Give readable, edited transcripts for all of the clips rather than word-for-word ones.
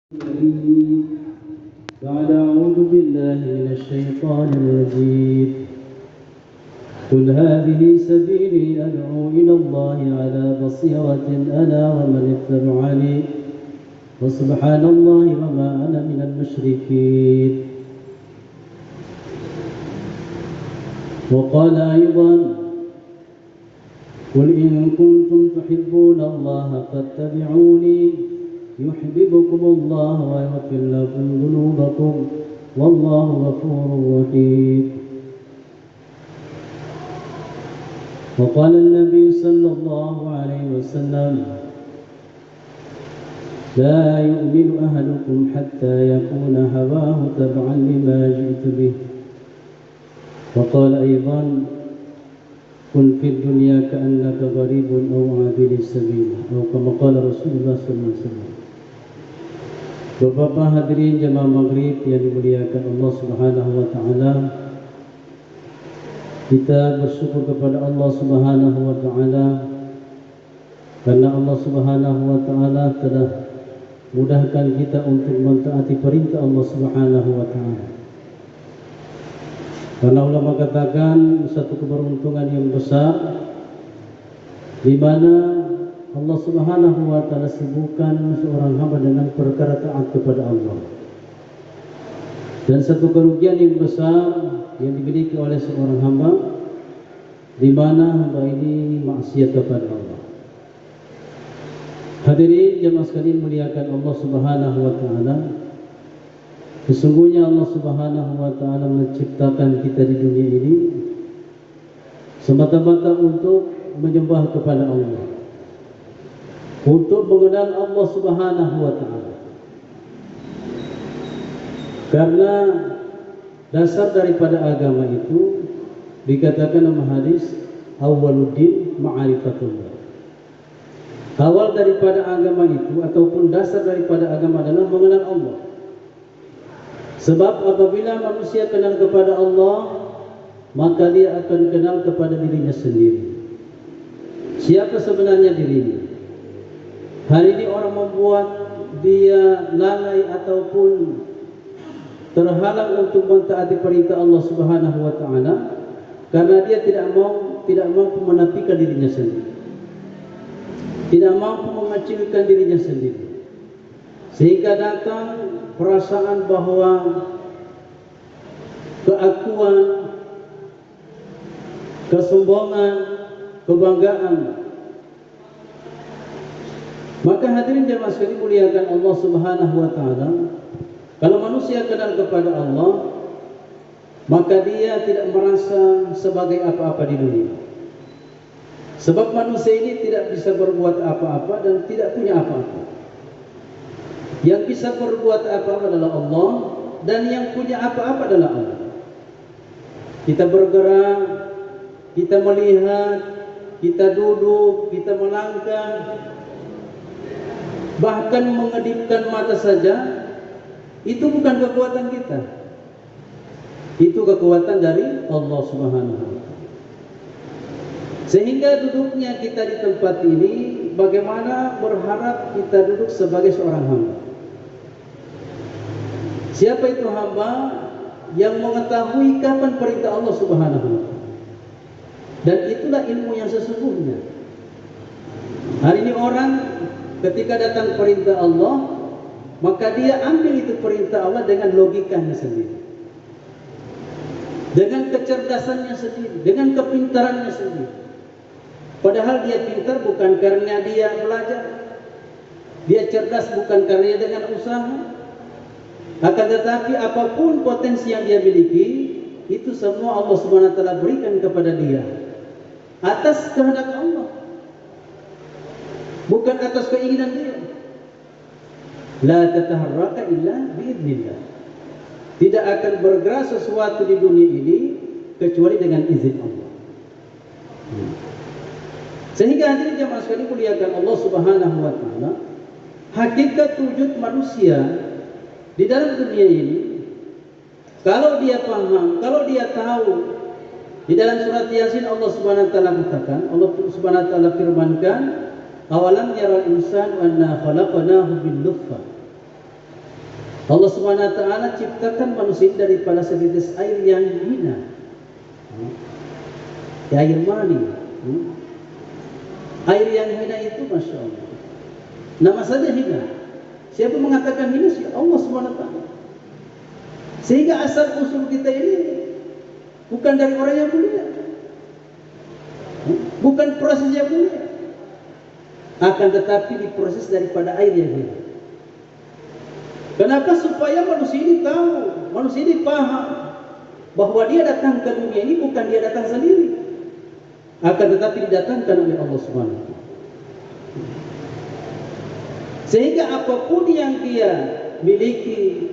بعد أعوذ بالله من الشيطان الرجيم قل هذه سبيلي أدعو إلى الله على بصيرة أنا ومن اتبعني وسبحان الله وما أنا من المشركين. وقال أيضا قل إن كنتم تحبون الله فاتبعوني يحببكم الله ويغفر لكم ذنوبكم والله غفور رحيم. وقال النبي صلى الله عليه وسلم لا يؤمن أحدكم حتى يكون هواه تبعا لما جئت به. وقال أيضا كن في الدنيا كأنك غريب أو عابر السبيل أو كما قال رسول الله صلى الله عليه وسلم. Bapak hadirin jemaah maghrib yang dimuliakan Allah Subhanahu wa taala, kita bersyukur kepada Allah Subhanahu wa taala karena Allah Subhanahu wa taala telah mudahkan kita untuk mentaati perintah Allah Subhanahu wa taala. Karena ulama katakan satu keberuntungan yang besar di mana Allah Subhanahu wa taala sibukkan seorang hamba dengan perkara taat kepada Allah. Dan satu kerugian yang besar yang dimiliki oleh seorang hamba di mana hamba ini maksiat kepada Allah. Hadirin jemaah sekalian muliakan Allah Subhanahu wa taala. Sesungguhnya Allah Subhanahu wa taala menciptakan kita di dunia ini semata-mata untuk menyembah kepada Allah, untuk mengenal Allah Subhanahu wa taala. Karena dasar daripada agama itu dikatakan dalam hadis awwaluddin ma'rifatullah. Awal daripada agama itu ataupun dasar daripada agama adalah mengenal Allah. Sebab apabila manusia kenal kepada Allah, maka dia akan kenal kepada dirinya sendiri. Siapa sebenarnya dirinya? Hari ini orang membuat dia lalai ataupun terhalang untuk mentaati perintah Allah Subhanahu wa taala karena dia tidak mampu menafikan dirinya sendiri. Tidak mampu mengecilkan dirinya sendiri. Sehingga datang perasaan bahwa keakuan, kesombongan, kebanggaan. Maka hadirin jemaah sekalian muliakan Allah Subhanahu wa taala, kalau manusia kenal kepada Allah, maka dia tidak merasa sebagai apa-apa di dunia. Sebab manusia ini tidak bisa berbuat apa-apa dan tidak punya apa-apa. Yang bisa berbuat apa-apa adalah Allah, dan yang punya apa-apa adalah Allah. Kita bergerak, kita melihat, kita duduk, kita melangkah, bahkan mengedipkan mata saja, itu bukan kekuatan kita. Itu kekuatan dari Allah Subhanahu wa taala. Sehingga duduknya kita di tempat ini, bagaimana berharap kita duduk sebagai seorang hamba. Siapa itu hamba? Yang mengetahui kapan perintah Allah Subhanahu wa taala. Dan itulah ilmu yang sesungguhnya. Hari ini orang ketika datang perintah Allah, maka dia ambil itu perintah Allah dengan logikanya sendiri, dengan kecerdasannya sendiri, dengan kepintarannya sendiri. Padahal dia pintar bukan karena dia belajar, dia cerdas bukan karena dia dengan usaha. Akan tetapi apapun potensi yang dia miliki, itu semua Allah Subhanahu wa taala berikan kepada dia atas kehendak Allah, bukan atas keinginan dia. La tataharraka illa biidznillah. Tidak akan bergerak sesuatu di dunia ini kecuali dengan izin Allah. Sehingga hadirin jemaah sekalian muliakan Allah Subhanahu wa taala, hakikat wujud manusia di dalam dunia ini, kalau dia paham, kalau dia tahu, di dalam surat Yasin Allah Subhanahu wa taala katakan, Allah Subhanahu wa taala firmankan, awalam yaral insanu anna khalaqnahu bin nutfah Allah Subhanahu wa taala ciptakan manusia daripada setetes air yang hina. Air mani. Air yang hina itu Masya Allah. Nama saja hina. Siapa mengatakan hina? Allah Subhanahu wa taala. Sehingga asal usul kita ini bukan dari orang yang mulia. Bukan proses yang mulia. Akan tetapi diproses daripada air yang hina. Kenapa? Supaya manusia ini tahu, manusia ini paham bahwa dia datang ke dunia ini bukan dia datang sendiri, akan tetapi didatangkan oleh Allah Subhanahu wa taala. Sehingga apapun yang dia miliki,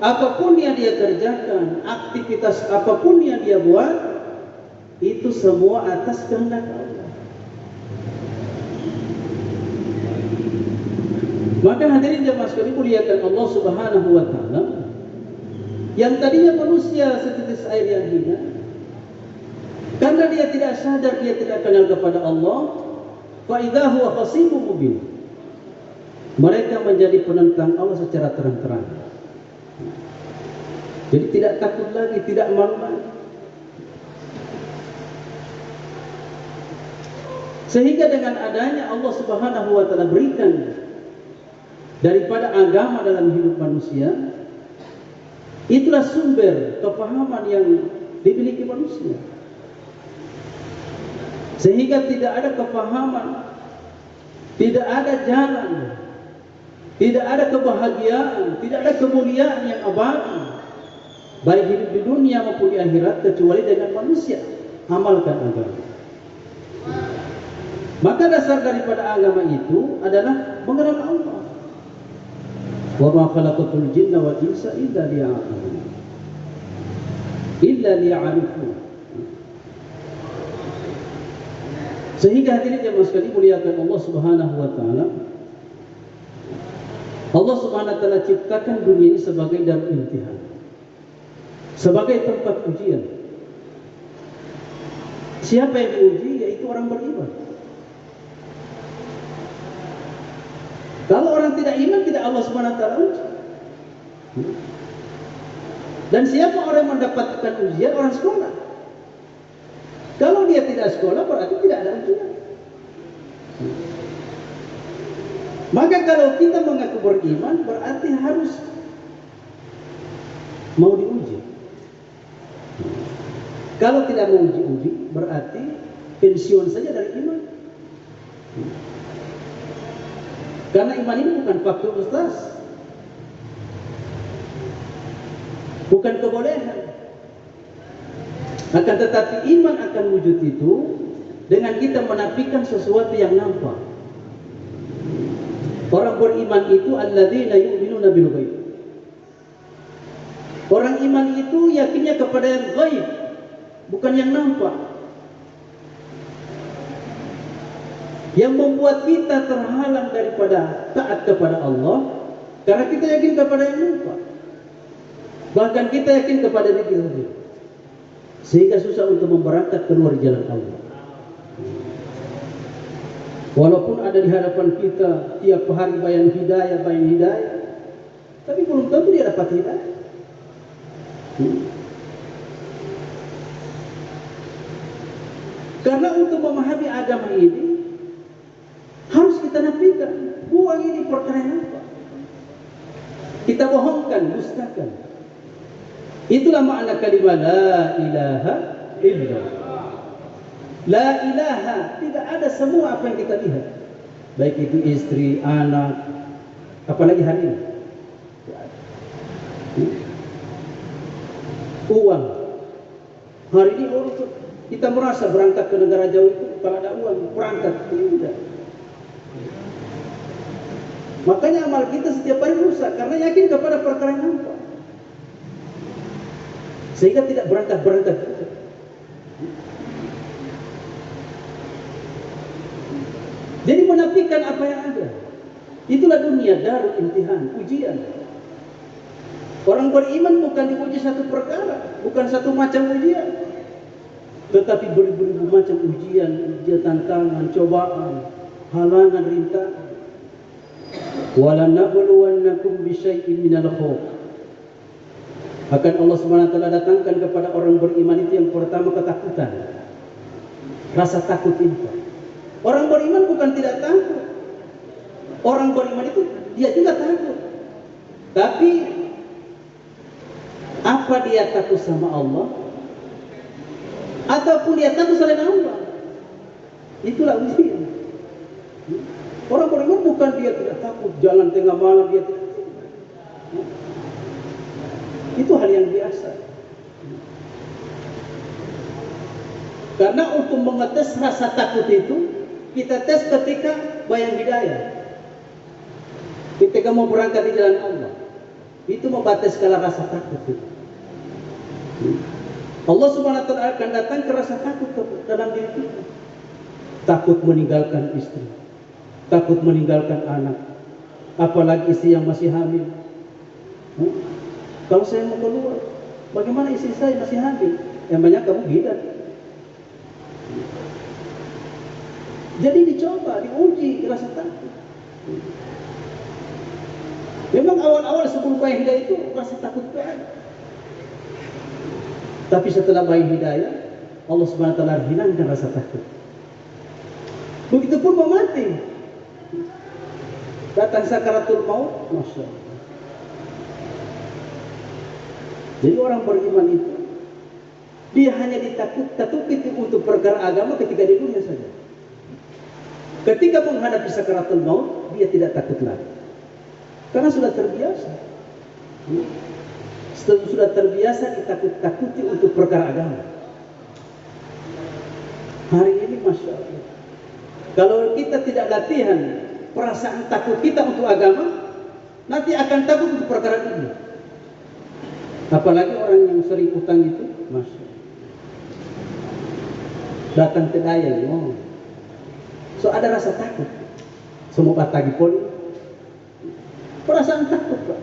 apapun yang dia kerjakan, aktivitas apapun yang dia buat, itu semua atas kehendak Allah. Maka hadirin jemaah sekalian muliakan Allah Subhanahu wa taala, yang tadinya manusia setetes air yang hina, karena dia tidak sadar, dia tidak kenal kepada Allah, fa idza huwa khasimun mubin. Mereka menjadi penentang Allah secara terang-terang. Jadi tidak takut lagi, tidak malu lagi. Sehingga dengan adanya Allah Subhanahu wa taala berikan daripada agama dalam hidup manusia, itulah sumber kepahaman yang dimiliki manusia. Sehingga tidak ada kepahaman, tidak ada jalan, tidak ada kebahagiaan, tidak ada kemuliaan yang abadi, baik hidup di dunia maupun di akhirat, kecuali dengan manusia amalkan agama. Maka dasar daripada agama itu adalah mengenal Allah. Wa ma khalaqatul jinna wal insa illa liya'budun. Illa liya'rifun. Sehingga hadirin jemaah sekalian muliakan Allah Subhanahu wa taala. Allah Subhanahu wa taala ciptakan dunia ini sebagai darul imtihan, sebagai tempat ujian. Siapa yang diuji? Yaitu orang beriman. Kalau orang tidak iman, tidak Allah Subhanahu wa taala uji. Dan siapa orang yang mendapatkan ujian? Orang sekolah. Kalau dia tidak sekolah, berarti tidak ada ujian. Maka kalau kita mengaku beriman, berarti harus mau diuji. Kalau tidak mau uji, berarti pensiun saja dari iman. Karena iman ini bukan fakultas, bukan kebolehan. Akan tetapi iman akan wujud itu dengan kita menafikan sesuatu yang nampak. Orang beriman itu alladzina yu'minuna bil ghaib. Orang iman itu yakinnya kepada yang gaib, bukan yang nampak. Yang membuat kita terhalang daripada taat kepada Allah karena kita yakin kepada yang nampak. Bahkan kita yakin kepada diri sendiri, sehingga susah untuk memberangkat keluar jalan Allah. Walaupun ada di hadapan kita tiap hari bayan hidayah, tapi belum tentu dia dapat hidayah. Karena untuk memahami agama ini harus kita nafikan, buang ini perkara yang apa? Kita bohongkan, dustakan. Itulah makna kalimat la ilaha illallah. La ilaha, tidak ada semua apa yang kita lihat, baik itu istri, anak, apalagi hari ini. Uang. Hari ini kita merasa berangkat ke negara jauh itu kalau ada uang berangkat, tidak. Makanya amal kita setiap hari rusak karena yakin kepada perkara yang nampak, sehingga tidak berangkat. Jadi menafikan apa yang ada. Itulah dunia darul imtihan, ujian. Orang beriman bukan diuji satu perkara, bukan satu macam ujian, tetapi beribu-ribu macam ujian tantangan, cobaan, halangan, rintangan. walanabluwannakum bisyai'in minal khauf. Akan Allah Subhanahu wa taala datangkan kepada orang beriman itu yang pertama ketakutan. Rasa takut itu. Orang beriman bukan tidak takut. Orang beriman itu dia juga takut. Tapi apa dia takut sama Allah? Ataupun dia takut selain Allah? Itulah ujian. Orang beriman bukan dia tidak takut jalan tengah malam dia tidak takut. Itu hal yang biasa. Karena untuk mengetes rasa takut itu kita tes ketika bayang hidayah. Ketika mau berangkat di jalan Allah, itu membatas skala rasa takut itu. Allah Subhanahu wa taala akan datang ke rasa takut dalam diri kita. Takut meninggalkan istri, takut meninggalkan anak, apalagi istri yang masih hamil. Kalau saya mau keluar, bagaimana istri saya masih hamil? Yang banyak kamu gila. Jadi dicoba, diuji rasa takut. Memang awal-awal sebelum bayang hidayah itu rasa takut ada. Tapi setelah bayang hidayah, Allah Subhanahu wa taala hilangkan rasa takut. Begitupun mau mati. Datang sakaratul maut, Masya Allah. Jadi orang beriman itu dia hanya ditakuti untuk perkara agama ketika di dunia saja. Ketika menghadapi sakaratul maut, dia tidak takut lagi. Karena sudah terbiasa. Sudah terbiasa ditakut-takuti untuk perkara agama. Hari ini Masya Allah, kalau kita tidak latihan perasaan takut kita untuk agama, nanti akan takut untuk perkara dunia. Apalagi orang yang sering utang itu, Masya Allah, datang ke daya, so ada rasa takut. Semua batagi poli, perasaan takut, Pak.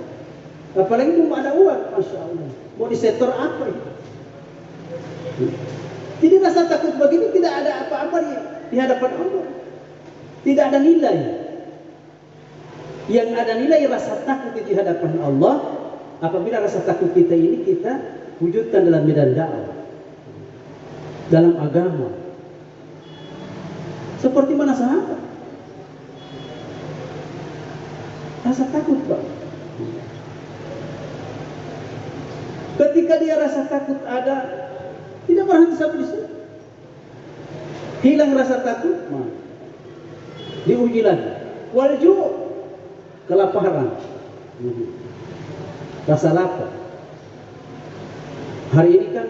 Apalagi belum ada uang, Masya Allah. Mau disetor apa itu? Jadi rasa takut begitu tidak ada apa-apa di hadapan Allah. Tidak ada nilai. Yang ada nilai rasa takut di hadapan Allah apabila rasa takut kita ini kita wujudkan dalam medan dakwah, dalam agama. Seperti mana sahabat? Rasa takut, Pak. Ketika dia rasa takut ada, tidak berhenti sampai di situ. Hilang rasa takut, diuji lagi. Walju, kelaparan, rasa lapar. Hari ini kan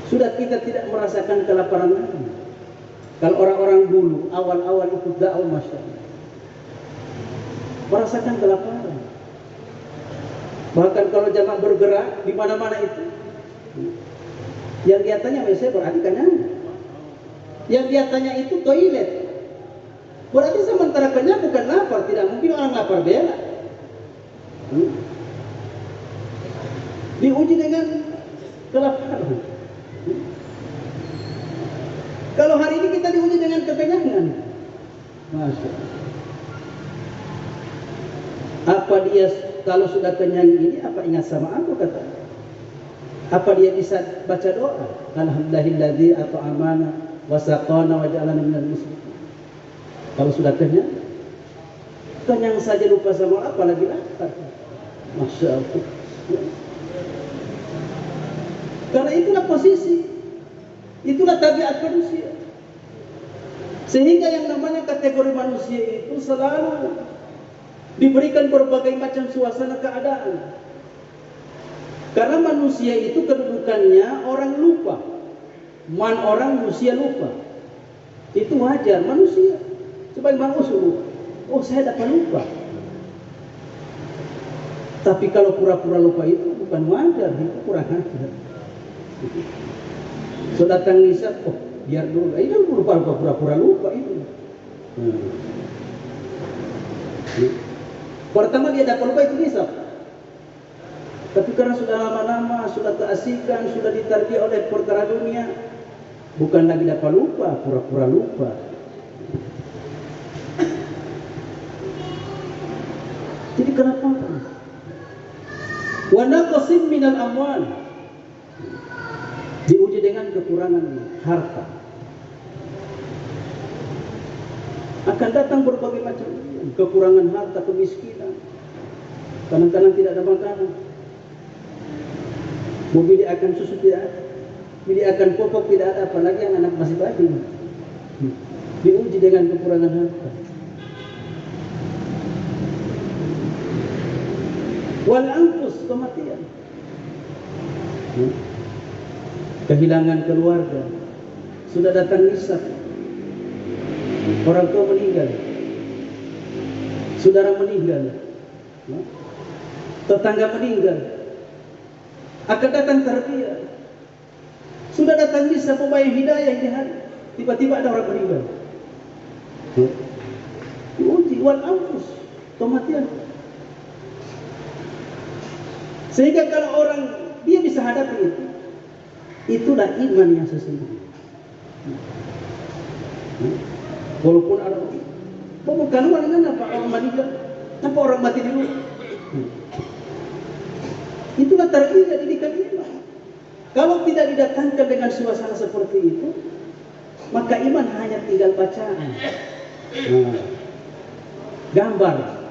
sudah kita tidak merasakan kelaparan lagi. Kalau orang-orang dulu awal-awal ikut dakwah, Masya Allah, merasakan kelaparan. Bahkan kalau jamaah bergerak di mana-mana itu, yang diatanya WC berarti kenyang. Yang diatanya itu toilet, berarti sementara kenyang bukan lapar. Tidak mungkin orang lapar bela. Diuji dengan kelaparan. Kalau hari ini kita diuji dengan kekenyangan, Masya Allah. Apa dia kalau sudah kenyang ini apa ingat sama aku kata? Apa dia bisa baca doa? Alhamdulillahilladzi at'amana wa saqana wa ja'alana minal muslimin. Kalau sudah kenyang, kenyang saja lupa sama apa lagi lapar. Masya Allah. Karena itulah posisi, itulah tabiat manusia. Sehingga yang namanya kategori manusia itu selalu diberikan berbagai macam suasana keadaan. Karena manusia itu kedudukannya orang lupa. Orang manusia lupa. Itu wajar manusia. Sebagai manusia lupa. Oh, saya dapat lupa. Tapi kalau pura-pura lupa itu bukan wajar, itu kurang ajar. So datang nisab, oh biar dulu. Ini kan pura-pura lupa itu. Pertama dia dapat lupa itu nisab. Tapi karena sudah lama-lama, sudah keasikan, sudah ditarbiyah oleh perkara dunia, bukan lagi dapat lupa, pura-pura lupa. Jadi kenapa? Wa naqsim minal amwal, diuji dengan kekurangan harta. Akan datang berbagai macam kekurangan harta, kemiskinan. Kadang-kadang tidak ada makanan. Mobil akan susu tidak ada, beli akan popok tidak ada, apalagi yang anak masih bayi. Diuji dengan kekurangan harta. Wal anfus, kematian. Kehilangan keluarga. Sudah datang nisab. Orang tua meninggal. Saudara meninggal. Tetangga meninggal. Akan datang tarbiyah. Sudah datang nisab pembayang hidayah di hari. Tiba-tiba ada orang meninggal. Diuji wal anfus, kematian. Sehingga kalau orang dia bisa hadapi itu, itulah iman yang sesungguhnya. Walaupun ada bukan orang apa orang meninggal, apa orang mati dulu. Itulah tarbiyah didikan iman. Kalau tidak didatangkan dengan suasana seperti itu, maka iman hanya tinggal bacaan. Gambar.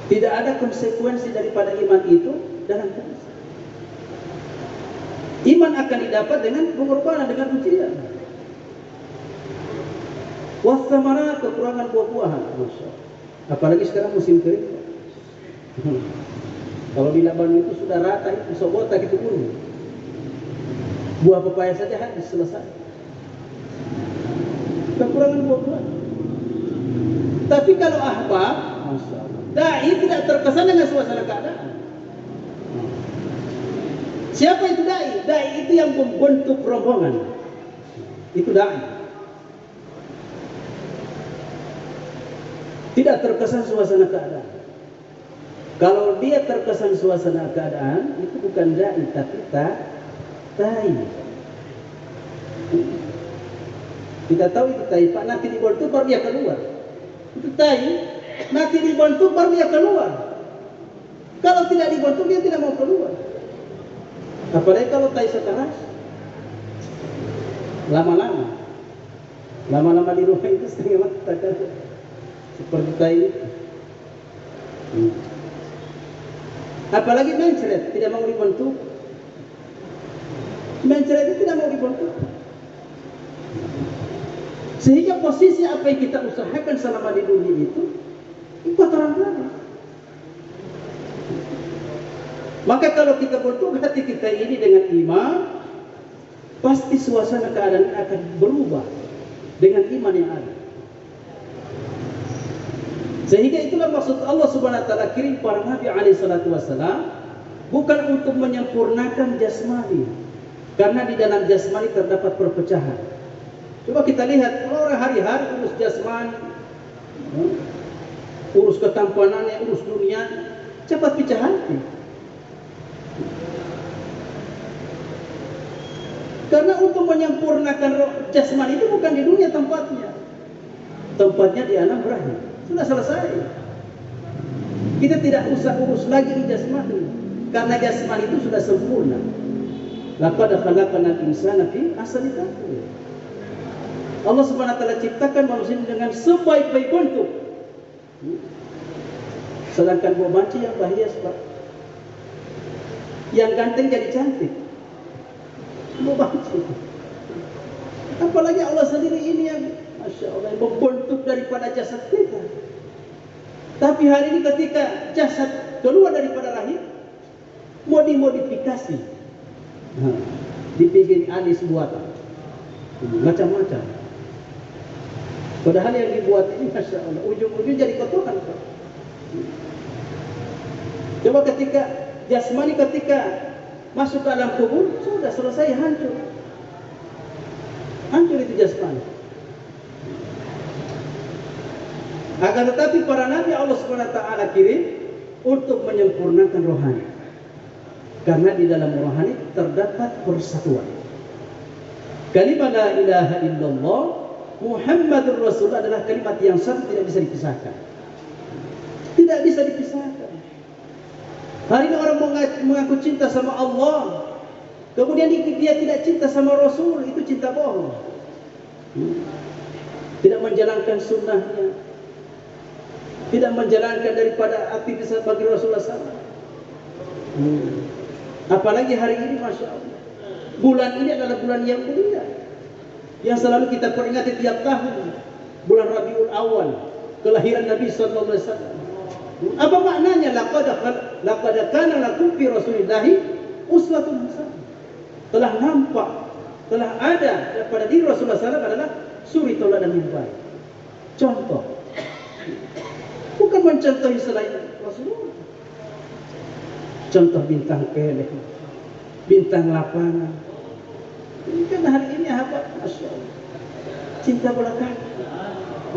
Tidak ada konsekuensi daripada iman itu dalam tulisan. Iman akan didapat dengan pengorbanan, dengan ujian. Wasamarat, kekurangan buah-buahan. Masya Allah. Apalagi sekarang musim kering. Kalau di Laban itu sudah rata, itu sobota itu pun. Buah pepaya saja habis, selesai. Kekurangan buah-buahan. Tapi kalau ahbab, Masya Allah, dai tidak terkesan dengan suasana keadaan. Siapa itu dai? Dai itu yang membentuk rombongan. Itu dai. Tidak terkesan suasana keadaan. Kalau dia terkesan suasana keadaan, itu bukan dai, tapi tai. Kita tahu itu tai, Pak, nanti dibantu baru dia keluar. Itu tai, nanti dibantu baru dia keluar. Kalau tidak dibantu dia tidak mau keluar. Apalagi kalau tai sekeras, lama-lama di rumah itu setengah mata kan, seperti tai itu. Apalagi mencret, tidak mau dibantu. Mencret itu tidak mau dibantu. Sehingga posisi apa yang kita usahakan selama di dunia itu ikut orang lain. Maka kalau kita bentuk hati kita ini dengan iman, pasti suasana keadaan akan berubah dengan iman yang ada. Sehingga itulah maksud Allah Subhanahu wa taala kirim para nabi alaihi salatu wasalam bukan untuk menyempurnakan jasmani. Karena di dalam jasmani terdapat perpecahan. Coba kita lihat kalau orang hari-hari urus jasmani, urus ketampanannya, urus dunia, cepat pecah hati. Karena untuk menyempurnakan jasmani itu bukan di dunia tempatnya. Tempatnya di alam rahim. Sudah selesai. Kita tidak usah urus lagi di jasmani, karena jasmani itu sudah sempurna. Laqad khalaqnal insana fi ahsani taqwim. Allah Subhanahu wa taala ciptakan manusia dengan sebaik-baik bentuk. Sedangkan buah banci yang bahaya sebab yang ganteng jadi cantik. Buah banci. Apalagi Allah sendiri ini yang Masya Allah yang membentuk daripada jasad kita. Tapi hari ini ketika jasad keluar daripada rahim, mau dimodifikasi, dibikin alis buatan, macam-macam. Padahal yang dibuat ini Masya Allah ujung-ujung jadi kotoran. Coba ketika jasmani ketika masuk ke alam kubur, sudah selesai, hancur. Hancur itu jasmani. Akan tetapi para nabi Allah Subhanahu wa taala kirim untuk menyempurnakan rohani. Karena di dalam rohani terdapat persatuan. Kalimat la ilaha illallah Muhammadur Rasul adalah kalimat yang satu, tidak bisa dipisahkan. Tidak bisa dipisahkan. Hari ini orang mengaku cinta sama Allah, kemudian dia tidak cinta sama Rasul, itu cinta bohong. Tidak menjalankan sunnahnya, tidak menjalankan daripada aktivitas bagi Rasulullah SAW. Apalagi hari ini, Masya Allah, bulan ini adalah bulan yang mulia, yang selalu kita peringati tiap tahun, bulan Rabiul Awal, kelahiran Nabi SAW. Apa maknanya? Laqad kana lakum fi Rasulillahi uswatun hasanah. Telah nampak, telah ada pada diri Rasulullah SAW adalah suri tauladan yang baik. Contoh. Bukan mencontohi selain Rasulullah. Contoh bintang keleh, bintang lapangan. Ini kan hari ini apa? Masya Allah, cinta bola kaki.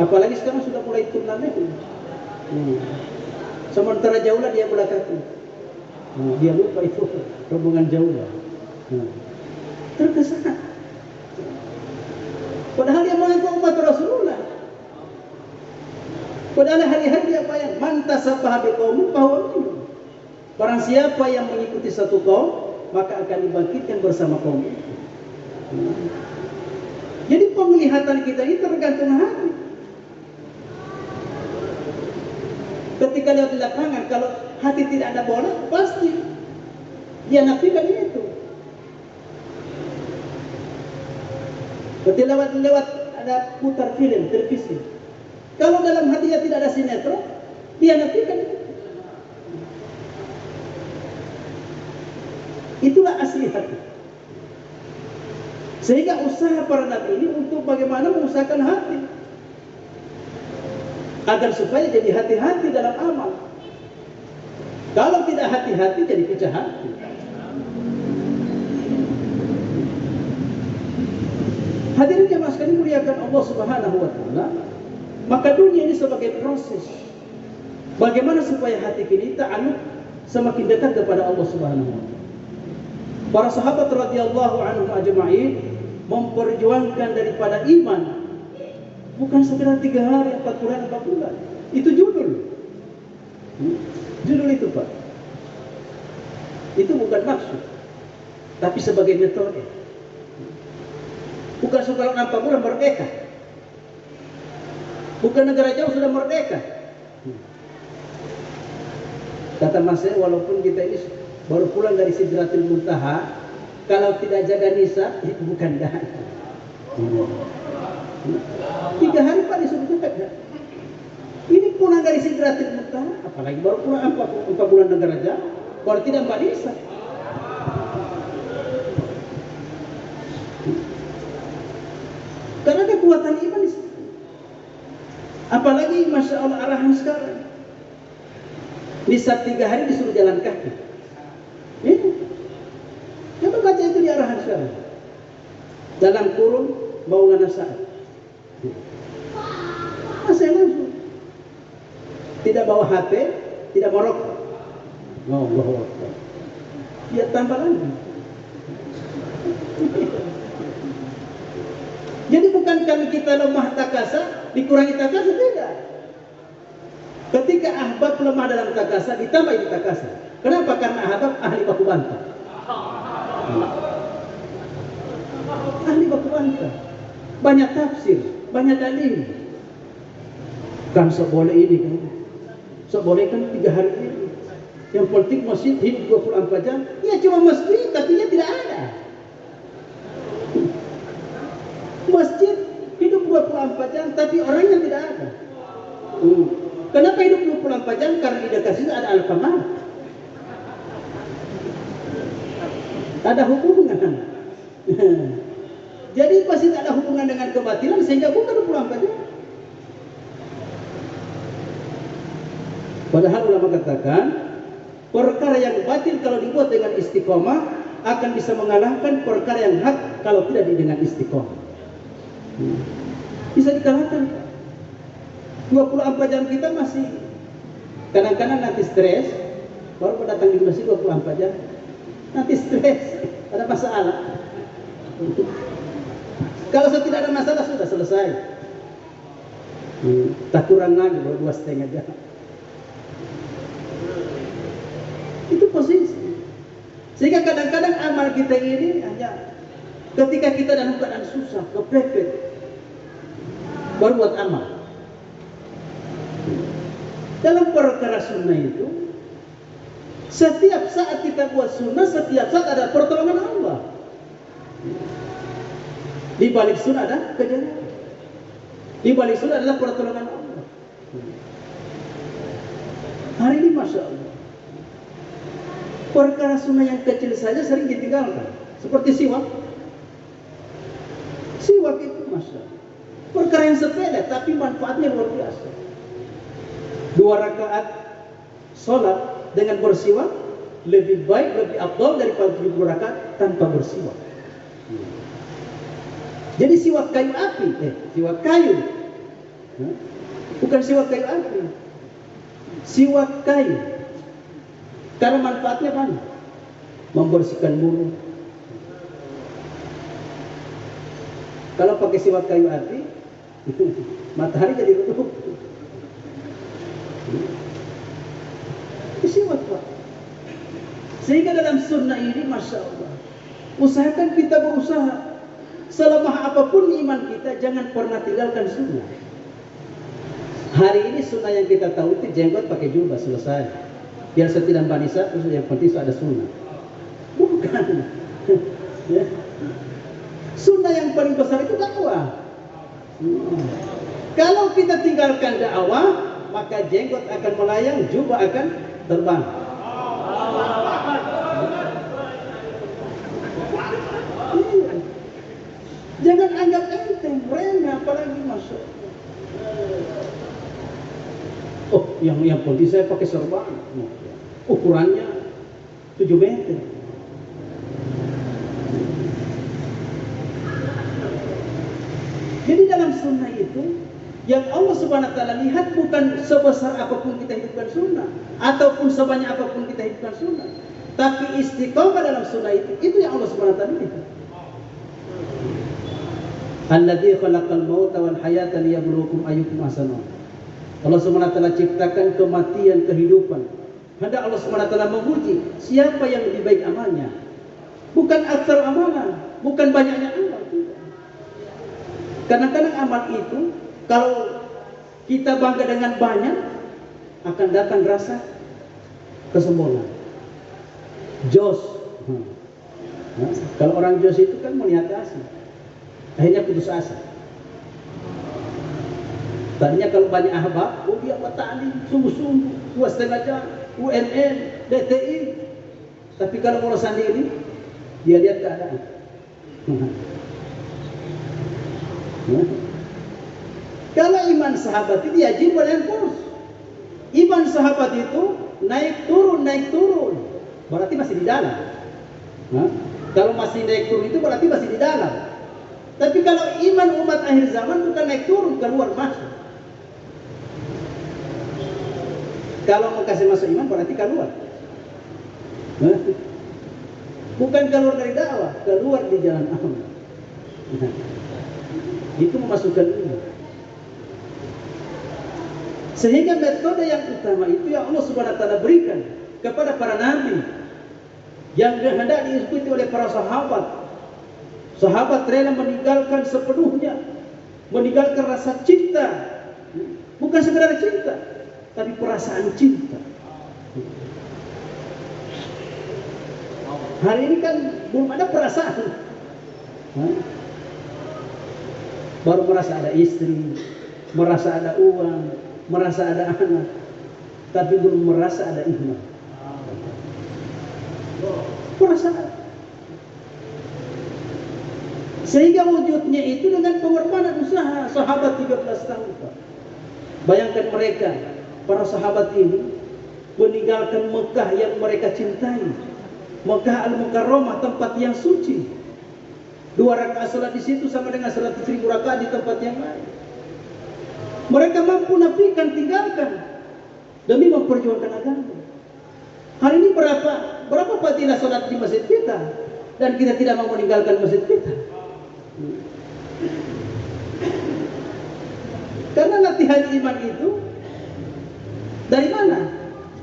Apalagi sekarang sudah mulai turnamen. Sementara jauh lah dia bola kaki. Dia lupa itu rombongan jauh lah. Terkesan. Padahal dia mengaku umat Rasulullah. Padahal hari-hari apa yang mantasabah biqaumin fahuwa minhum. Barang siapa yang mengikuti satu kaum, maka akan dibangkitkan bersama kaum itu. Jadi penglihatan kita ini tergantung hati. Ketika lihat di lapangan, kalau hati tidak ada bola, pasti dia nafikan itu. Ketika lewat ada putar film, televisi, kalau dalam hatinya tidak ada sinetron, dia nafikan itu. Itulah asli hati. Sehingga usaha para nabi ini untuk bagaimana mengusahakan hati, agar supaya jadi hati-hati dalam amal. Kalau tidak hati-hati, jadi pecah hati. Hadirin jemaah sekalian muliakan Allah Subhanahu wa taala, maka dunia ini sebagai proses bagaimana supaya hati kita semakin dekat kepada Allah Subhanahu wa taala. Para sahabat radhiyallahu anhum ajma'in memperjuangkan daripada iman bukan sekedar 3 hari, 4 bulan, 4 bulan. Itu judul. Judul itu, Pak. Itu bukan maksud, tapi sebagai metode. Bukan kalau 4 bulan merdeka. Bukan negara jauh sudah merdeka. Kata Mas saya, walaupun kita ini baru pulang dari Sidratul Muntaha, kalau tidak jaga nisa, itu bukan dana. 3 hari Pak disuruh jaga. Ini pulang dari Sidratul Muntaha, apalagi baru pulang 4 bulan negara jauh, baru tidak Mbak Nisa. Karena kekuatan iman di situ. Apalagi Masya Allah arahan sekarang. Nisa 3 hari disuruh jalan kaki. Ini. Coba baca itu di arahan sekarang. Dalam kurun Maulana Sa'ad. Masih langsung. Tidak bawa HP, tidak bawa rokok. Allah. Dia tambah lagi. Jadi bukan kami kita lemah takasa, dikurangi takasa, tidak. Ketika ahbab lemah dalam takasa, ditambah itu takasa. Kenapa? Karena ahbab ahli baku bantah. Ahli baku bantah. Banyak tafsir, banyak dalil. Kan sok boleh ini kan. Sok boleh kan 3 hari ini. Yang penting masjid hidup 24 jam. Ya cuma masjid, tapi dia tidak ada. Masjid hidup 24 jam, tapi orangnya tidak ada. Kenapa hidup 24 jam? Karena di dekat situ ada Alfamart. Ada hubungan. Jadi pasti tak ada hubungan dengan kebatilan, sehingga bukan 24 jam. Padahal ulama katakan, perkara yang batil kalau dibuat dengan istiqomah akan bisa mengalahkan perkara yang hak kalau tidak dengan istiqomah. Bisa dikalahkan. 24 jam kita masih kadang-kadang nanti stres, baru datang di masjid 24 jam nanti stres, ada masalah. Kalau tidak ada masalah sudah selesai. Tak kurang lagi baru 2,5 jam. Itu posisi. Sehingga kadang-kadang amal kita ini hanya ketika kita dalam keadaan susah, kepepet, baru buat amal. Dalam perkara sunnah itu, setiap saat kita buat sunnah, setiap saat ada pertolongan Allah. Di balik sunnah ada kejadian. Di balik sunnah adalah pertolongan Allah. Hari ini Masya Allah, perkara sunnah yang kecil saja sering ditinggalkan. Seperti siwak. Siwak itu Masya Allah, perkara yang sepele tapi manfaatnya luar biasa. 2 rakaat sholat dengan bersiwak lebih baik, lebih afdal daripada 70 rakaat tanpa bersiwak. Jadi siwak kayu api, siwak kayu, bukan siwak kayu api, siwak kayu. Karena manfaatnya banyak, membersihkan mulut. Kalau pakai siwak kayu api, matahari jadi redup. Siwak Pak. Sehingga dalam sunnah ini Masya Allah, usahakan kita berusaha selemah apapun iman kita, jangan pernah tinggalkan sunnah. Hari ini sunnah yang kita tahu itu jenggot pakai jubah, selesai. Biar setidak banisa, terus yang penting ada sunnah. Bukan. Ya. Sunnah yang paling besar itu dakwah. Kalau kita tinggalkan dakwah, maka jenggot akan melayang, jubah akan terbang. Jangan anggap enteng, remeh, apalagi masuk. Oh, yang penting saya pakai serban. Ukurannya 7 meter. Jadi dalam sunnah itu, yang Allah Subhanahu wa taala lihat bukan sebesar apapun kita hidupkan sunnah, ataupun sebanyak apapun kita hidupkan sunnah, tapi istiqomah dalam sunnah itu yang Allah Subhanahu wa taala lihat. Alladzi khalaqal mauta wal hayata liyabluwakum ayyukum ahsanu. Allah Subhanahu wa taala ciptakan kematian, kehidupan. Hendak Allah Subhanahu wa taala menguji siapa yang lebih baik amalnya. Bukan aksar amalan, bukan banyaknya amal. Kadang-kadang amal itu kalau kita bangga dengan banyak, akan datang rasa kesombongan. Jos. Kalau orang jos itu kan melihat hasil, akhirnya putus asa. Tadinya kalau banyak ahbab, oh dia petani, sungguh-sungguh, 2,5 jam, UNN, DTI. Tapi kalau urusan diri, dia lihat keadaan. Kalau iman sahabat itu ya jibal yang terus. Iman sahabat itu naik turun, berarti masih di dalam. Kalau masih naik turun itu berarti masih di dalam. Tapi kalau iman umat akhir zaman bukan naik turun, keluar masuk. Kalau mau kasih masuk iman berarti keluar. Bukan keluar dari dakwah, keluar di jalan Allah. Itu memasukkan iman. Sehingga metode yang utama itu yang Allah Subhanahu wa taala berikan kepada para nabi, yang hendak diikuti oleh para sahabat. Sahabat rela meninggalkan sepenuhnya, meninggalkan rasa cinta, bukan sekedar cinta, tapi perasaan cinta. Hari ini kan belum ada perasaan, baru merasa ada istri, merasa ada uang, merasa ada anak, tapi belum merasa ada iman. Perasaan. Sehingga wujudnya itu dengan pengorbanan usaha sahabat 13 tahun. Bayangkan mereka, para sahabat ini meninggalkan Mekah yang mereka cintai, Mekah Al-Mukarramah, tempat yang suci. 2 rakaat salat di situ sama dengan 100.000 rakaat di tempat yang lain. Mereka mampu nafikan, tinggalkan demi memperjuangkan agama. Hari ini berapa fadilah salat di masjid kita, dan kita tidak mau meninggalkan masjid kita. Karena latihan iman itu dari mana?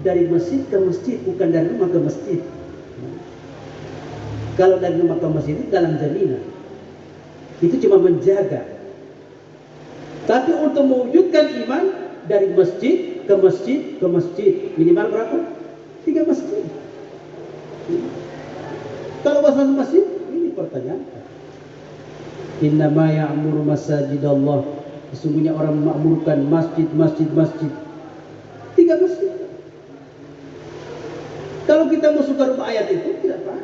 dari masjid ke masjid, bukan dari rumah ke masjid. Kalau dari rumah ke masjid itu dalam jaminan, itu cuma menjaga. Tapi untuk mewujudkan iman, dari masjid ke masjid ke masjid, minimal berapa? 3 masjid. Kalau bahasa masjid, ini pertanyaan. Innama ya'muru masajidallah, sesungguhnya orang memakmurkan masjid. 3 masjid. Kalau kita mau suka rubah ayat itu, tidak apa.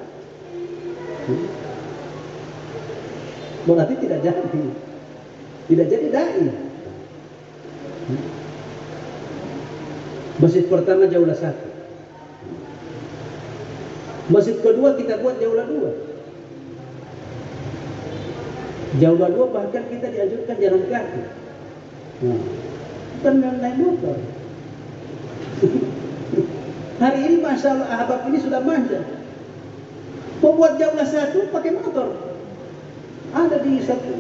Berarti tidak jadi dai. Masjid pertama jauhlah 1. Masjid kedua kita buat jauhlah 2. Jauhlah 2 bahkan kita dianjurkan jalan kaki. Bukan naik motor. Hari ini Masya Allah ahbab ini sudah manja. Mau buat jauhlah 1 pakai motor. Ada di satu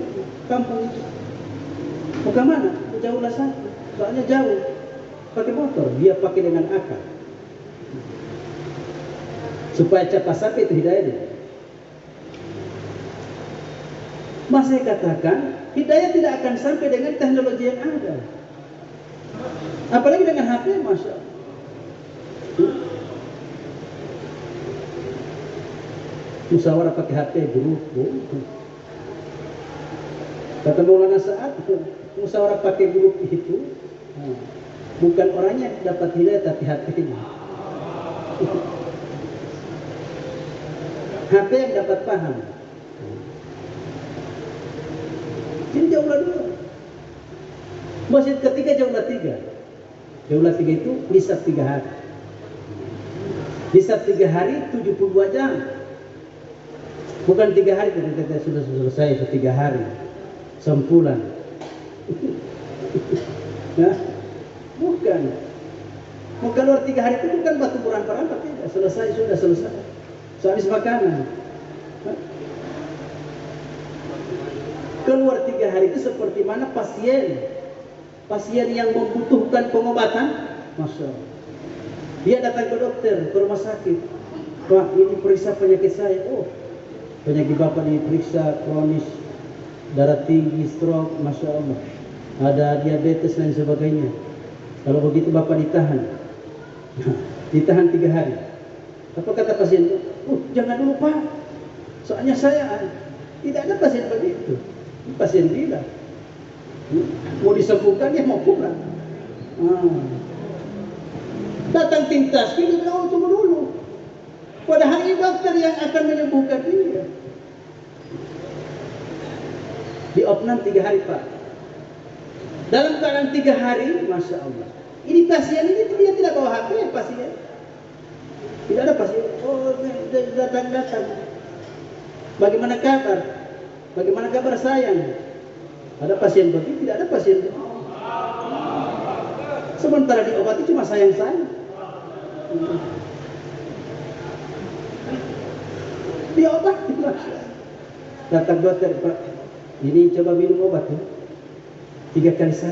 kampung itu. Mau ke mana? Jauhlah 1. Soalnya jauh. Pakai motor. Dia pakai dengan akal. Supaya cepat sampai itu hidayahnya. Mas saya katakan, hidayah tidak akan sampai dengan teknologi yang ada. Apalagi dengan HP, Masya Allah. Musyawarah pakai HP grup. Kata Maulana Sa'ad, musyawarah pakai grup itu bukan orangnya dapat hidayah tapi HP-nya. HP yang dapat paham. Jadi jauhlah 2. Masjid ketiga jauhlah 3. Jauhlah 3 itu hisab 3 hari. Hisab 3 hari 72 jam. Bukan 3 hari kita sudah selesai 3 hari. Sempulan. Nah, bukan. Mau keluar 3 hari itu bukan batu berampak-rampak, tidak. Sudah selesai. Sehabis makanan. Keluar 3 hari itu seperti mana pasien yang membutuhkan pengobatan. Masya Allah. Dia datang ke dokter, ke rumah sakit. Pak, ini periksa penyakit saya. Oh, penyakit bapak diperiksa kronis, darah tinggi, stroke, Masya Allah. Ada diabetes dan sebagainya. Kalau begitu bapak ditahan. Ditahan 3 hari. Apa kata pasien? Jangan dulu Pak. Soalnya saya tidak ada pasien begitu. Pasien bilang mau disembuhkan dia mau pulang. Datang tim tasbih, dia bilang tunggu dulu. Padahal ini dokter yang akan menyembuhkan dia. Diopnam 3 hari Pak. Dalam keadaan 3 hari, Masya Allah. Ini pasien ini dia tidak bawa HP pasien. Tidak ada pasien. Oh, datang. Bagaimana kabar? Bagaimana kabar sayang? Ada pasien begitu, tidak ada pasien begitu. Sementara diobati cuma sayang-sayang. Diobati. Datang dokter, Pak. Ini coba minum obat ya. 3 kali 1.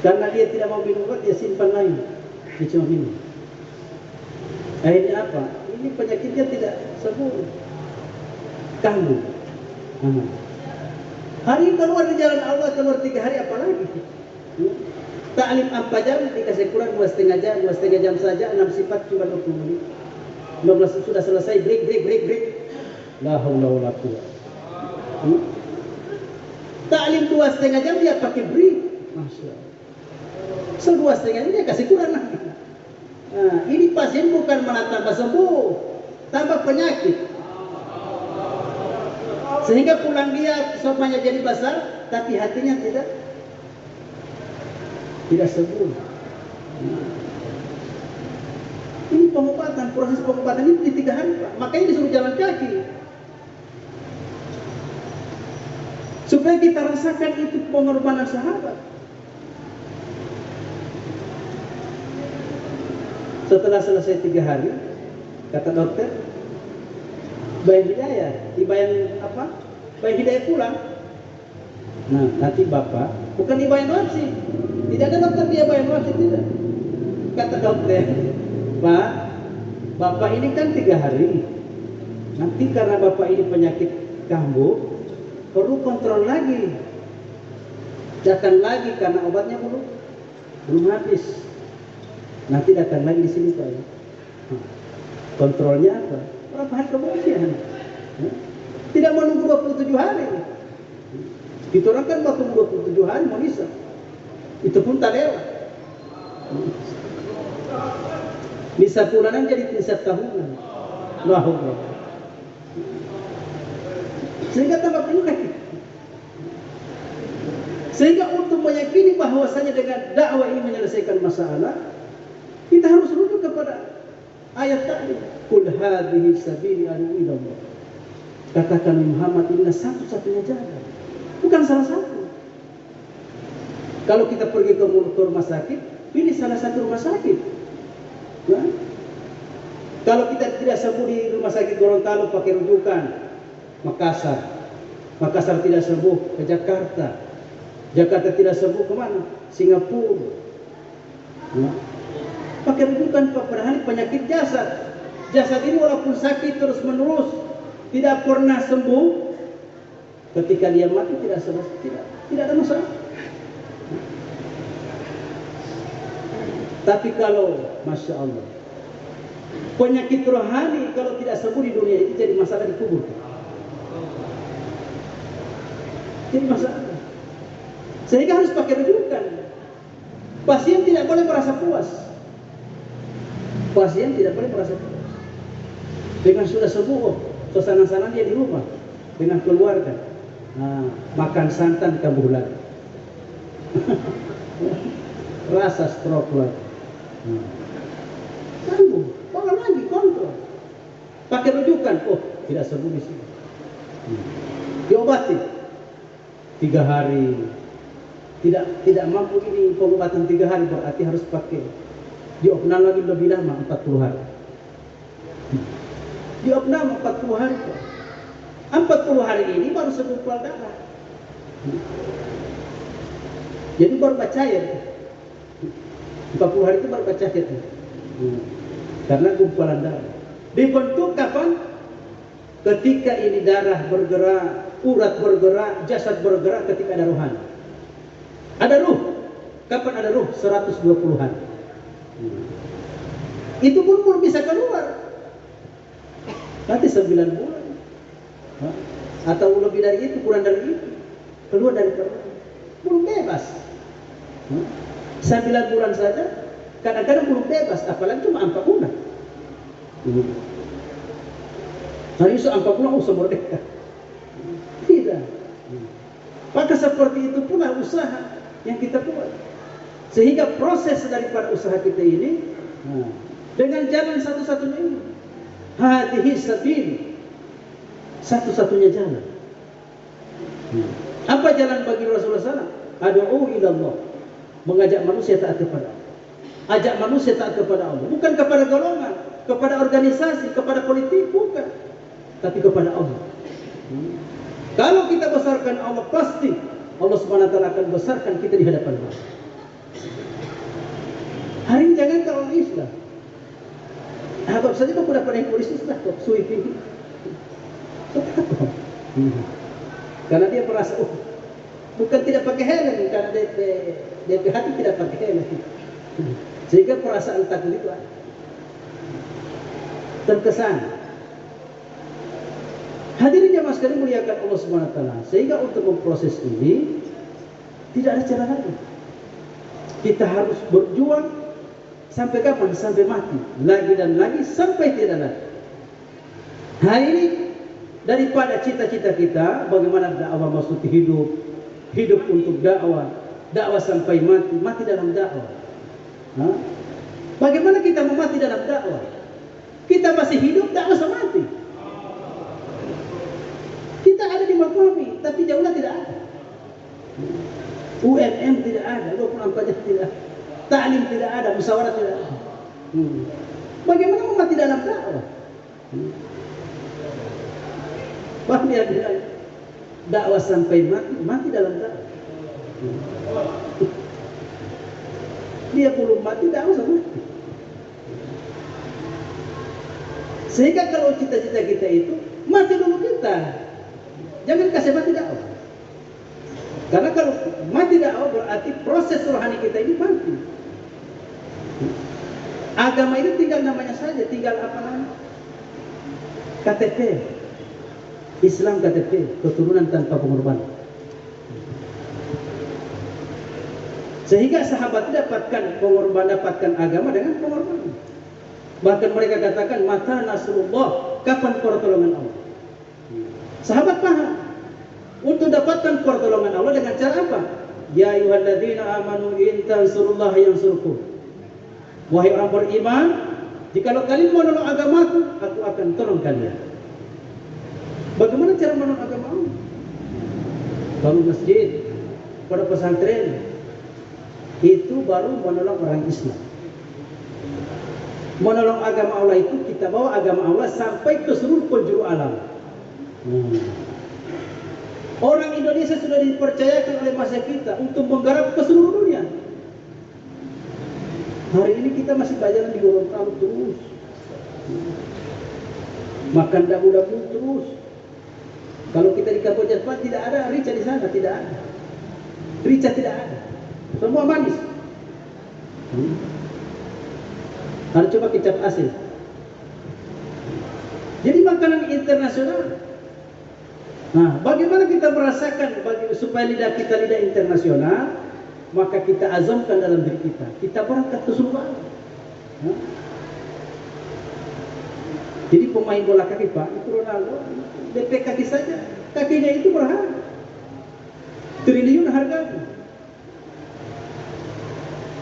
Karena dia tidak mau minum obat, dia simpan lain. Dia cuma minum. Akhirnya apa? Ini penyakitnya tidak sembuh. Kamu. Hari keluar di jalan Allah, keluar 3 hari apalagi? Ta'lim 4 jam, dikasih Quran 2,5 jam, 2,5 jam saja, 6 sifat cuma 20 menit. 15 sudah selesai, break. La haula wala quwwata. Ta'lim 2,5 jam dia pakai break. Masya Allah. 2,5 jam dia kasih Quran lagi. Nah, ini pasien bukan malah tambah sembuh, tambah penyakit. Sehingga pulang dia sopanya jadi besar, tapi hatinya tidak sembuh. Ini pengobatan, proses pengobatan ini di 3 hari Pak. Makanya disuruh jalan kaki. Supaya kita rasakan itu pengorbanan sahabat. Setelah selesai 3 hari, kata dokter, Bayi Hidayah, dibayang apa? Bayi Hidayah pulang. Nah, nanti bapak, bukan dibayang doang sih, Tidak ada dokter dia bayar wajib, tidak. Kata dokter, Pak, Bapak ini kan 3 hari. Nanti karena Bapak ini penyakit kambuh, perlu kontrol lagi. Datang lagi karena obatnya belum habis. Nanti datang lagi di sini Pak. Kontrolnya apa? Berapa hari kemudian? Tidak menunggu 27 hari. Kita orang kan waktu 27 hari mau bisa. Itu pun tak lewat. Nisa bulanan jadi nisa tahunan. Allahu Akbar. Sehingga tambah penyakit. Sehingga untuk meyakini bahwasanya dengan dakwah ini menyelesaikan masalah, kita harus rujuk kepada ayat tadi. Qul hadhihi sabili adu ila Allah. Katakan Muhammad, inilah satu-satunya jalan. Bukan salah satu. Kalau kita pergi ke rumah sakit, pilih salah satu rumah sakit. Nah, kalau kita tidak sembuh di rumah sakit Gorontalo pakai rujukan Makassar tidak sembuh ke Jakarta, Jakarta tidak sembuh kemana? Singapura. Nah, pakai rujukan padahal penyakit jasad ini walaupun sakit terus menerus tidak pernah sembuh, ketika dia mati tidak ada masalah. Tapi kalau Masya Allah, penyakit rohani kalau tidak sembuh di dunia itu jadi masalah di kubur. Jadi masalah. Sehingga harus pakai rujukan. Pasien tidak boleh merasa puas. Pasien tidak boleh merasa puas. Dengan sudah sembuh, suasana dia di rumah dengan keluarga. Nah, makan santan kambuh lagi. Rasa stroke lagi. Kambuh, bawa lagi kontrol. Pakai rujukan, oh tidak sembuh di sini. Diobati 3 hari. Tidak mampu ini pengobatan 3 hari, berarti harus pakai diopnam lagi lebih lama 40 hari. Diopnam 40 hari. 40 hari ini baru segumpal darah. Jadi baru cair. 40 hari itu baru cair. Karena gumpalan darah. Dibentuk kapan? Ketika ini darah bergerak, urat bergerak, jasad bergerak, ketika ada rohani. Ada ruh. Kapan ada ruh? 120 hari. Itu pun belum bisa keluar. Nanti 9 bulan. Atau lebih dari itu, kurang dari itu. Keluar dari perut. Belum bebas. 9 bulan saja. Kadang-kadang belum bebas. Apalagi cuma 4 bulan. Nah, itu 4 bulan usah merdeka. Tidak. Maka seperti itu pula usaha yang kita buat. Sehingga proses daripada usaha kita ini dengan jalan satu-satunya ini. Hadhihi sabil. Satu-satunya jalan. Apa jalan bagi Rasulullah SAW? Ad'u ila Allah. Mengajak manusia taat kepada Allah. Ajak manusia taat kepada Allah. Bukan kepada golongan, kepada organisasi, kepada politik, bukan. Tapi kepada Allah. Kalau kita besarkan Allah, pasti Allah Subhanahu wa taala akan besarkan kita di hadapan Allah. Hari ini jangan kalau Islam. Habab saja kau pada yang polisi sudah kok suwi. Karena dia merasa bukan tidak pakai helm, karena dia hati tidak pakai helm. Sehingga perasaan takut itu terkesan. Hadirin jamaah sekalian muliakan Allah Subhanahu wa taala. Sehingga untuk memproses ini tidak ada cara lain. Kita harus berjuang sampai kapan? Sampai mati. Lagi dan lagi sampai tidak lagi. Hari ini daripada cita-cita kita bagaimana dakwah maksud hidup untuk dakwah sampai mati dalam dakwah. Bagaimana kita mau mati dalam dakwah? Kita masih hidup, dakwah sama mati. Kita ada di Makomi, tapi jauhlah tidak ada. UMM tidak ada, 24 jam tidak ada. Ta'lim tidak ada, musyawarah tidak ada. Bagaimana mau mati dalam dakwah? Bahkan dia bilang dakwah sampai mati dalam dakwah. Dia belum mati, tidak usah mati. Sehingga kalau cita-cita kita itu, mati dulu kita. Jangan kasih mati dakwah. Karena kalau mati dakwah berarti proses rohani kita ini mati. Agama itu tinggal namanya saja, tinggal apa namanya? KTP. Islam KTP, keturunan tanpa pengorbanan. Sehingga sahabat dapatkan pengorbanan, dapatkan agama dengan pengorbanan. Bahkan mereka katakan, mata nasrullah, kapan pertolongan Allah? Sahabat paham. Untuk dapatkan pertolongan Allah dengan cara apa? Ya ayyuhalladzina amanu in tansurullaha yansurkum. Wahai orang beriman, jikalau kalian mau menolong agamaku, aku akan tolong kalian. Bagaimana cara menolong agama Allah? Bangun masjid, pada pesantren, itu baru menolong orang Islam. Menolong agama Allah itu kita bawa agama Allah sampai ke seluruh penjuru alam. Orang Indonesia sudah dipercayakan oleh masa kita untuk menggarap ke seluruh dunia. Hari ini kita masih berjalan di Gorontalo terus, makan dabu-dabu terus. Kalau kita di Kamboja tidak ada rica di sana, tidak ada. Rica tidak ada, semua manis. Harus coba kecap asin. Jadi makanan internasional. Nah, bagaimana kita merasakan supaya lidah kita lidah internasional? Maka kita azamkan dalam diri kita. Kita berangkat ke seluruh alam. Jadi pemain bola kaki Pak, itu Ronaldo, DP kaki saja, kakinya itu berharga. Triliun harganya.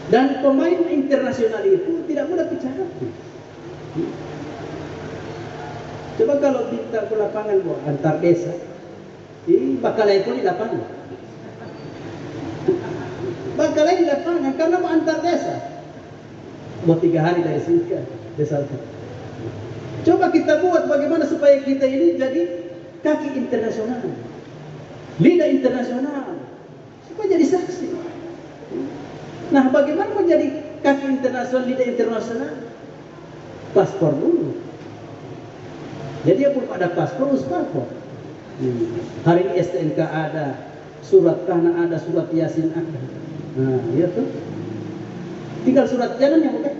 Dan pemain internasional itu tidak mudah bicara. Coba kalau kita ke lapangan antar desa, ini bakal level di lapangan. Bakal di lapangan karena mau antar desa. Buat 3 hari dari sini ke desa itu. Coba kita buat bagaimana supaya kita ini jadi kaki internasional, lidah internasional, supaya jadi saksi. Nah, bagaimana menjadi kaki internasional, lidah internasional? Paspor dulu. Jadi yang belum ada paspor, harus paspor. Hari ini STNK ada, surat tanah ada, surat Yasin ada. Nah, iya tuh. Tinggal surat jalan yang udah.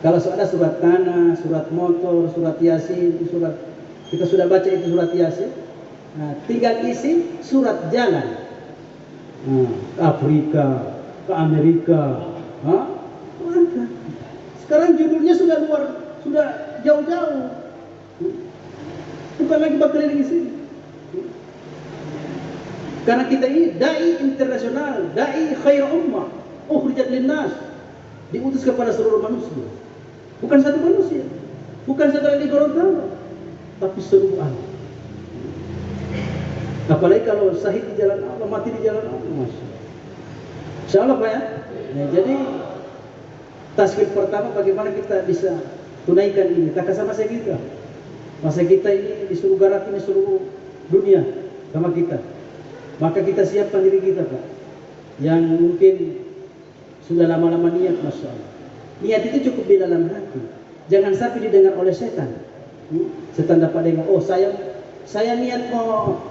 Kalau ada surat tanah, surat motor, surat Yasin, surat kita sudah baca itu surat Yasin. Nah, tinggal isi surat jalan. Ke Afrika, ke Amerika, sekarang judulnya sudah luar, sudah jauh-jauh, bukan lagi berkeliling di sini. Karena kita ini dai internasional, dai khair ummah, ukhrijat linnas, diutus kepada seluruh manusia, bukan satu manusia, bukan satu di Gorontalo, tapi seluruh alam. Apalagi kalau syahid di jalan Allah, mati di jalan Allah, Masya. Insyaallah Pak ya. Nah, jadi tasbih pertama bagaimana kita bisa tunaikan ini. Tak sama masa kita. Masa kita ini disuruh garap ini seluruh dunia sama kita. Maka kita siapkan diri kita Pak. Yang mungkin sudah lama-lama niat, Masya Allah. Niat itu cukup di dalam hati. Jangan sampai didengar oleh setan. Setan dapat dengar, oh saya niat mau,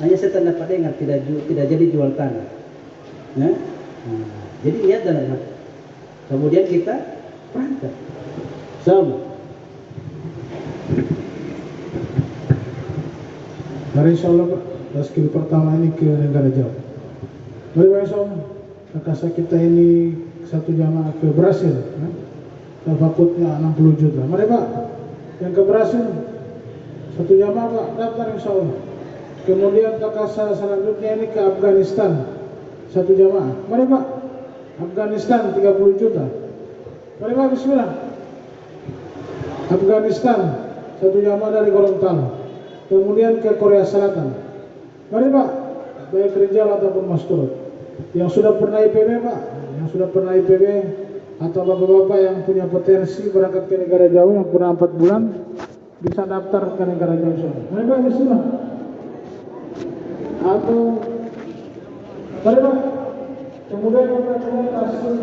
hanya setan dapat dengar, tidak jadi jual tanah. Nah, jadi niat dalam hati. Kemudian kita berangkat. Sama. Mari insyaallah Pak, taskil pertama ini ke negara jauh. Mari Pak insyaallah, kakasa kita ini satu jamaah ke Brasil, tafakutnya 60 juta. Mari Pak, yang ke Brasil satu jamaah Pak, daftar insyaallah. Kemudian kakasa selanjutnya ini ke Afghanistan, satu jamaah. Mari Pak, Afghanistan 30 juta. Mari Pak, bismillah. Afghanistan satu jamaah dari Gorontalo. Kemudian ke Korea Selatan. Mari Pak, baik rijal ataupun masturut. Yang sudah pernah IPB Pak, yang sudah pernah IPB atau bapak-bapak yang punya potensi berangkat ke negara jauh yang pernah 4 bulan bisa daftar ke negara jauh. Mari Pak, bismillah. Atau mari Pak, Kemudian kita lihat hasil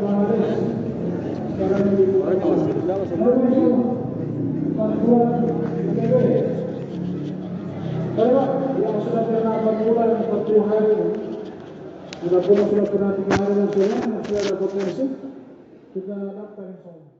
Bangladesh. Sekarang ini bantuan IPB. Baik, yang sudah pernah 4 bulan 40 hari, sudah pernah 3 hari dan sebagainya, masih ada potensi, kita daftar insya Allah.